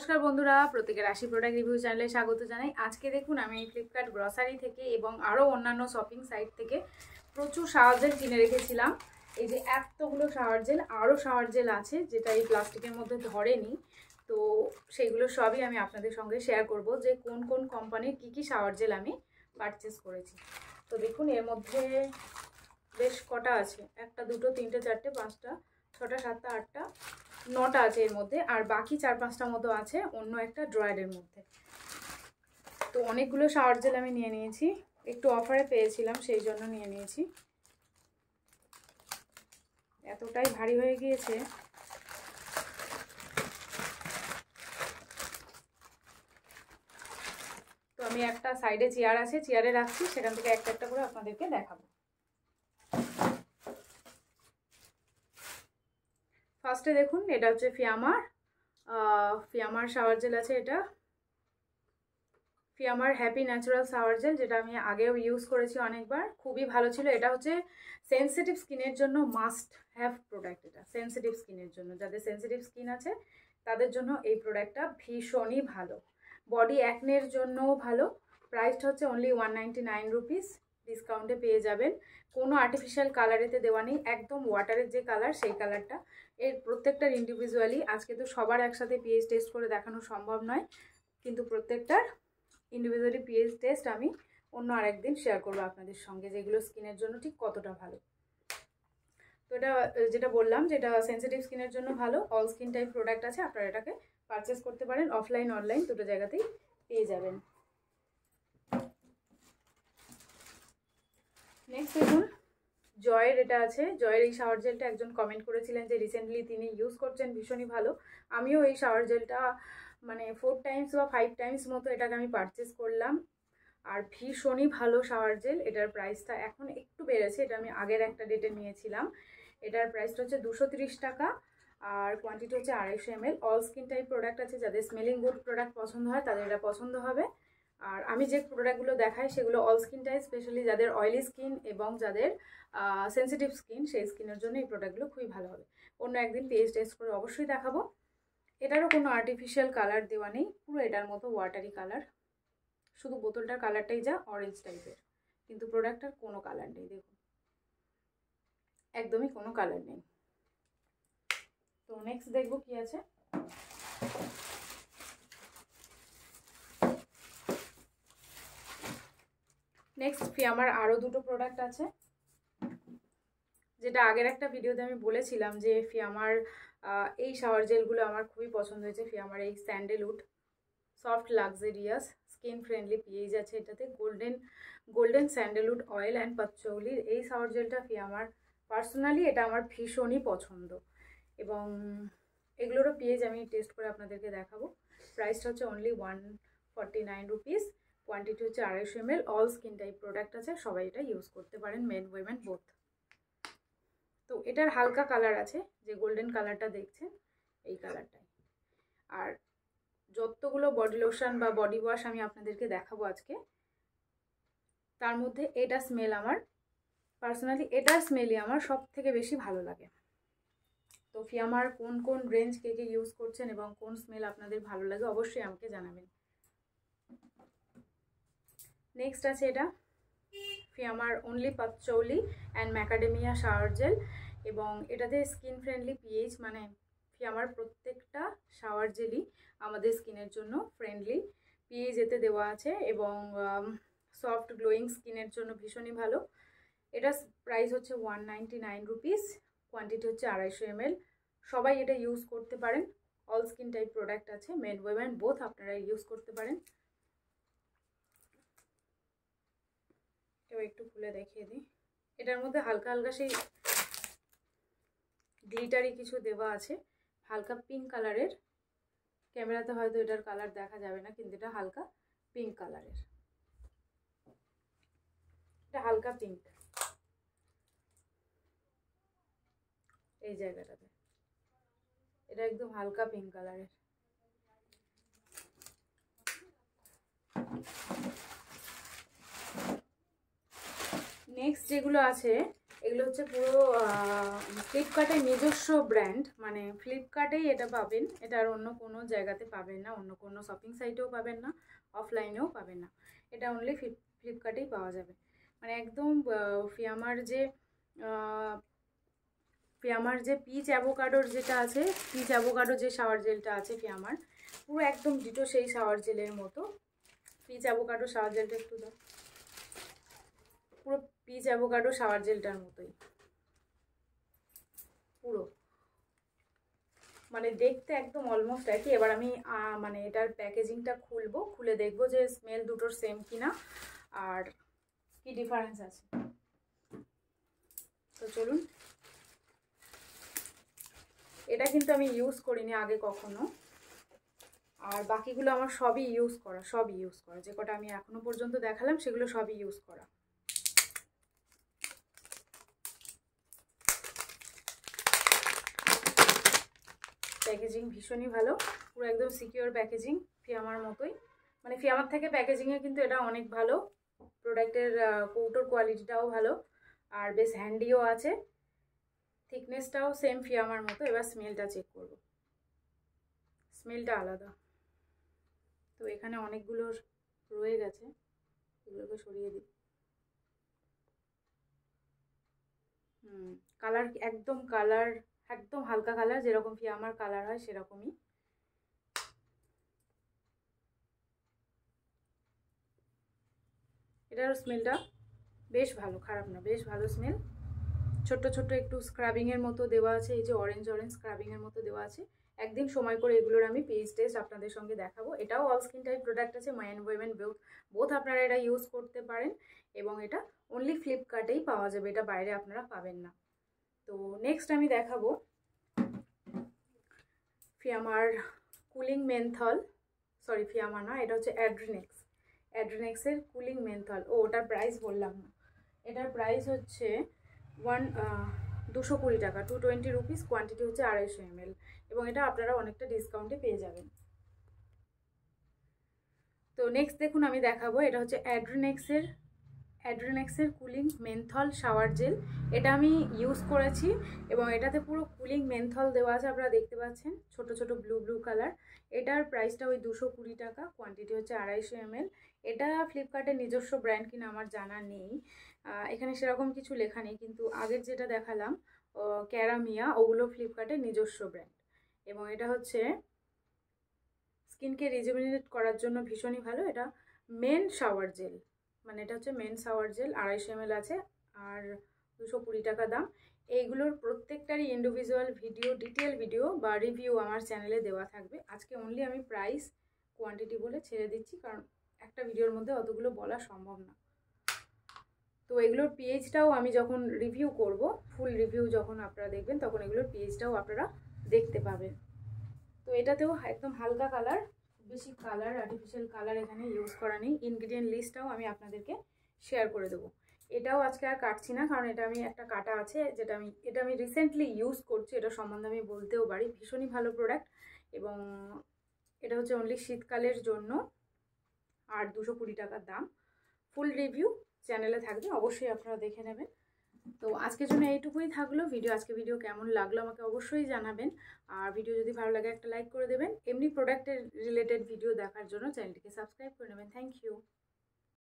নমস্কার বন্ধুরা, প্রত্যেকের রাশি প্রোডাক্ট রিভিউ চ্যানেলে স্বাগত জানাই। আজকে দেখুন আমি ফ্লিপকার্ট গ্রসারি থেকে এবং আরও অন্যান্য শপিং সাইট থেকে প্রচুর শাওয়ার জেল কিনে রেখেছিলাম। এই যে এতগুলো শাওয়ার জেল, আরও শাওয়ার জেল আছে যেটা এই প্লাস্টিকের মধ্যে ধরেনি, তো সেইগুলো সবই আমি আপনাদের সঙ্গে শেয়ার করব যে কোন কোন কোম্পানির কী কী শাওয়ার জেল আমি পারচেস করেছি। তো দেখুন এর মধ্যে বেশ কটা আছে, একটা দুটো তিনটে চারটে পাঁচটা ছটা সাতটা আটটা নটা আছে এর মধ্যে, আর বাকি চার পাঁচটা মতো আছে অন্য একটা ড্রয়ারের মধ্যে। তো অনেকগুলো শাওয়ার জেল আমি নিয়ে নিয়েছি, একটু অফারে পেয়েছিলাম সেই জন্য নিয়ে নিয়েছি। এতটাই ভারী হয়ে গিয়েছে তো আমি একটা সাইডে চেয়ার আছে, চেয়ারে রাখছি, সেখান থেকে একটা একটা করে আপনাদেরকে দেখাবো। ফার্স্টে দেখুন এটা হচ্ছে ফিয়ামার শাওয়ার জেল আছে। এটা ফিয়ামার হ্যাপি ন্যাচারাল শাওয়ার জেল, যেটা আমি আগেও ইউজ করেছি অনেকবার, খুবই ভালো ছিল। এটা হচ্ছে সেনসিটিভ স্কিনের জন্য মাস্ট হ্যাভ প্রোডাক্ট। এটা সেনসিটিভ স্কিনের জন্য, যাদের সেনসিটিভ স্কিন আছে তাদের জন্য এই প্রোডাক্টটা ভীষণই ভালো। বডি অ্যাকনের জন্যও ভালো। প্রাইসটা হচ্ছে অনলি 199 রুপিস, ডিসকাউন্টে পেয়ে যাবেন। কোনো আর্টিফিশিয়াল কালারেতে দেওয়া নেই, একদম ওয়াটারের যে কালার সেই কালারটা। এর প্রত্যেকটার ইন্ডিভিজুয়ালি, আজকে তো সবার একসাথে পিএইচ টেস্ট করে দেখানো সম্ভব নয়, কিন্তু প্রত্যেকটার ইন্ডিভিজুয়ালি পিএইচ টেস্ট আমি অন্য আরেকদিন শেয়ার করবো আপনাদের সঙ্গে, যেগুলো স্কিনের জন্য ঠিক কতটা ভালো। তো এটা যেটা বললাম, যেটা সেনসিটিভ স্কিনের জন্য ভালো, অল স্কিন টাইপ প্রোডাক্ট আছে, আপনারা এটাকে পারচেস করতে পারেন। অফলাইন অনলাইন দুটো জায়গাতেই পেয়ে যাবেন। নেক্সট দেখুন জয়ের এটা আছে। জয়ের এই শাওয়ার জেলটা একজন কমেন্ট করেছিলেন যে রিসেন্টলি তিনি ইউজ করছেন, ভীষণই ভালো। আমিও এই শাওয়ার জেলটা মানে 4 টাইমস বা 5 টাইমস মতো এটাকে আমি পারচেস করলাম, আর ভীষণই ভালো শাওয়ার জেল। এটার প্রাইসটা এখন একটু বেড়েছে, এটা আমি আগের একটা ডেটে নিয়েছিলাম। এটার প্রাইসটা হচ্ছে 230 টাকা, আর কোয়ান্টিটি হচ্ছে 250 ml। All skin type product আছে, যাদের স্মেলিং গুড প্রোডাক্ট পছন্দ হয় তাদের এটা পছন্দ হবে। আর আমি যে প্রোডাক্টগুলো দেখাই সেগুলো অল স্কিন টাইপ, স্পেশালি যাদের অয়েলি স্কিন এবং যাদের সেন্সিটিভ স্কিন, সেই স্কিনের জন্য এই প্রোডাক্টগুলো খুবই ভালো হবে। অন্য একদিন পেজ টেস্ট করে অবশ্যই দেখাবো। এটারও কোনো আর্টিফিশিয়াল কালার দেওয়া নেই, পুরো এটার মতো ওয়াটারি কালার, শুধু বোতলটার কালারটাই যা অরেঞ্জ টাইপের, কিন্তু প্রোডাক্টটার কোনো কালার নেই। দেখুন একদমই কোনো কালার নেই। তো নেক্সট দেখবো কি আছে। নেক্সট ফিয়ামার আরও দুটো প্রোডাক্ট আছে, যেটা আগের একটা ভিডিওতে আমি বলেছিলাম যে ফিয়ামার এই শাওয়ার জেলগুলো আমার খুবই পছন্দ হয়েছে। ফিয়ামার এই sandalwood soft luxurious skin friendly pH আছে এটাতে। গোল্ডেন স্যান্ডেলউড অয়েল অ্যান্ড পাচৌলির এই শাওয়ার জেলটা ফিয়ামার, পার্সোনালি এটা আমার ভীষণই পছন্দ, এবং এগুলোরও পিএইচ আমি টেস্ট করে আপনাদেরকে দেখাবো। প্রাইসটা হচ্ছে অনলি 149 রুপিস, কোয়ান্টিটি হচ্ছে 250 ml। All skin type product আছে, সবাই এটা ইউজ করতে পারেন, মেন উইমেন বোথ। তো এটার হালকা কালার আছে, যে গোল্ডেন কালারটা দেখছেন এই কালারটাই। আর যতগুলো বডি লোশন বা বডি ওয়াশ আমি আপনাদেরকে দেখাবো আজকে, তার মধ্যে এটা স্মেল আমার পার্সোনালি, এটার স্মেলই আমার সব থেকে বেশি ভালো লাগে। তো ফিয়ামার কোন কোন রেঞ্জ কে কে ইউজ করছেন এবং কোন স্মেল আপনাদের ভালো লাগে অবশ্যই আমাকে জানাবেন। নেক্সট আছে এটা ফিয়ামার only patchouli and macadamia shower gel, এবং এটাতে স্কিন ফ্রেন্ডলি পিএইচ, মানে ফিয়ামার প্রত্যেকটা শাওয়ার জেলই আমাদের স্কিনের জন্য ফ্রেন্ডলি পিএইচ এতে দেওয়া আছে, এবং সফট গ্লোয়িং স্কিনের জন্য ভীষণই ভালো। এটা প্রাইস হচ্ছে 199 রুপিস, কোয়ান্টিটি হচ্ছে 250 ml। সবাই এটা ইউজ করতে পারেন, অল স্কিন টাইপ প্রোডাক্ট আছে, মেন উইমেন বোথ আপনারা ইউজ করতে পারেন। এটাও একটু খুলে দেখিয়ে দিই। এটার মধ্যে হালকা হালকা সেই গ্লিটারি কিছু দেওয়া আছে, হালকা পিঙ্ক কালারের। ক্যামেরাতে হয়তো এটার কালার দেখা যাবে না, কিন্তু এটা হালকা পিঙ্ক কালারের, এটা হালকা পিঙ্ক এই জায়গাটাতে, এটা একদম হালকা পিঙ্ক কালারের। নেক্সট যেগুলো আছে এগুলো হচ্ছে পুরো ফ্লিপকার্টের নিজস্ব ব্র্যান্ড, মানে ফ্লিপকার্টেই এটা পাবেন, এটা আর অন্য কোনো জায়গাতে পাবেন না, অন্য কোনো শপিং সাইটেও পাবেন না, অফলাইনেও পাবেন না, এটা অনলি ফ্লিপকার্টেই পাওয়া যাবে। মানে একদম ফিয়ামার যে পিচ অ্যাভোকাডোর যেটা আছে, পিচ অ্যাভোকাডো যে শাওয়ার জেলটা আছে ফিয়ামার, পুরো একদম ডিটো সেই শাওয়ার জেলের মতো। পিচ অ্যাভোকাডো শাওয়ার জেলটা একটু দাও, পুরো পিচ অ্যাভোকাডো শাওয়ার জেলটার মতোই পুরো, মানে দেখতে একদম অলমোস্ট একই। এবার আমি মানে এটার প্যাকেজিংটা খুলবো, খুলে দেখবো যে স্মেল দুটোর সেম কিনা আর কি ডিফারেন্স আছে। তো চলুন, এটা কিন্তু আমি ইউজ করিনি আগে কখনো, আর বাকিগুলো আমার সবই ইউজ করা, যে কটা আমি এখনো পর্যন্ত দেখালাম সেগুলো সবই ইউজ করা। প্যাকেজিং ভীষণই ভালো, পুরো একদম সিকিউর প্যাকেজিং, ফিয়ামার মতোই, মানে ফিয়ামার থেকে প্যাকেজিংয়ে কিন্তু এটা অনেক ভালো। প্রোডাক্টের কৌটোর কোয়ালিটিটাও ভালো, আর বেশ হ্যান্ডিও আছে, থিকনেসটাও সেম ফিয়ামার মতো। এবার স্মেলটা চেক করব, স্মেলটা আলাদা। তো এখানে অনেকগুলো রয়ে গেছে, এগুলোকে সরিয়ে দিই। কালার একদম হালকা কালার, যেরকম ফিয়ামার কালার হয় সেরকমই। এটার স্মেলটা বেশ ভালো, খারাপ না, বেশ ভালো স্মেল। ছোট্ট ছোট্ট একটু স্ক্রাবিংয়ের মতো দেওয়া আছে, এই যে অরেঞ্জ স্ক্রাবিংয়ের মতো দেওয়া আছে। একদিন সময় করে এগুলোর আমি পেজ টেস্ট আপনাদের সঙ্গে দেখাবো। এটাও অল স্কিন টাইপ প্রোডাক্ট আছে, মেন উইমেন বোথ আপনারা এটা ইউজ করতে পারেন, এবং এটা অনলি ফ্লিপকার্টেই পাওয়া যাবে, এটা বাইরে আপনারা পাবেন না। তো নেক্সট আমি দেখাবো ফিয়ামার কুলিং মেন্থল, সরি ফিয়ামার না, এটা হচ্ছে অ্যাড্রিনেক্সের কুলিং মেন্থল। ওটার প্রাইস বললাম না, এটার প্রাইস হচ্ছে 220 টাকা, 220 রুপিস, কোয়ান্টিটি হচ্ছে 250 ml, এবং এটা আপনারা অনেকটা ডিসকাউন্টে পেয়ে যাবেন। তো নেক্সট দেখুন আমি দেখাবো, এটা হচ্ছে অ্যাড্রিনেক্সের কুলিং মেন্থল শাওয়ার জেল। এটা আমি ইউজ করেছি, এবং এটাতে পুরো কুলিং মেন্থল দেওয়া আছে, আপনারা দেখতে পাচ্ছেন ছোট ছোট ব্লু কালার। এটার প্রাইসটা ওই 220 টাকা, কোয়ান্টিটি হচ্ছে 250 ml। এটা ফ্লিপকার্টের নিজস্ব ব্র্যান্ড কিনা আমার জানা নেই, এখানে সেরকম কিছু লেখা নেই, কিন্তু আগের যেটা দেখালাম ক্যারামিয়া, ওগুলো ফ্লিপকার্টের নিজস্ব ব্র্যান্ড, এবং এটা হচ্ছে স্কিনকে রিজুমিনেট করার জন্য ভীষণই ভালো। এটা মেন শাওয়ার জেল, মানে এটা হচ্ছে মেন শাওয়ার জেল, 250 ml আছে, আর 220 টাকা দাম। এইগুলোর প্রত্যেকটারই ইন্ডিভিজুয়াল ভিডিও, ডিটেল ভিডিও বা রিভিউ আমার চ্যানেলে দেওয়া থাকবে। আজকে অনলি আমি প্রাইস কোয়ান্টিটি বলে ছেড়ে দিচ্ছি, কারণ একটা ভিডিওর মধ্যে অতগুলো বলা সম্ভব না। তো এগুলোর পিএইচটাও আমি যখন রিভিউ করব, ফুল রিভিউ যখন আপনারা দেখবেন, তখন এগুলোর পিএইচটাও আপনারা দেখতে পাবেন। তো এটাতেও একদম হালকা কালার, বেশি কালার, আর্টিফিশিয়াল কালার এখানে ইউজ করা নেই। ইনগ্রিডিয়েন্ট লিস্টটাও আমি আপনাদেরকে শেয়ার করে দেবো। এটাও আজকে আর কাটছি না, কারণ এটা আমি একটা কাটা আছে, এটা আমি রিসেন্টলি ইউজ করছি, এটা সম্বন্ধে আমি বলতেও পারি। ভীষণই ভালো প্রোডাক্ট, এবং এটা হচ্ছে অনলি শীতকালের জন্য, আর 220 টাকার দাম। ফুল রিভিউ চ্যানেলে থাকবে, অবশ্যই আপনারা দেখে নেবেন। তো আজকের জন্য এইটুকুই থাকলো ভিডিও। আজকে ভিডিও কেমন লাগলো আমাকে অবশ্যই জানাবেন, আর ভিডিও যদি ভালো লাগে একটা লাইক করে দেবেন। এমনি প্রোডাক্টের রিলেটেড ভিডিও দেখার জন্য চ্যানেলটিকে সাবস্ক্রাইব করে নেবেন। Thank you.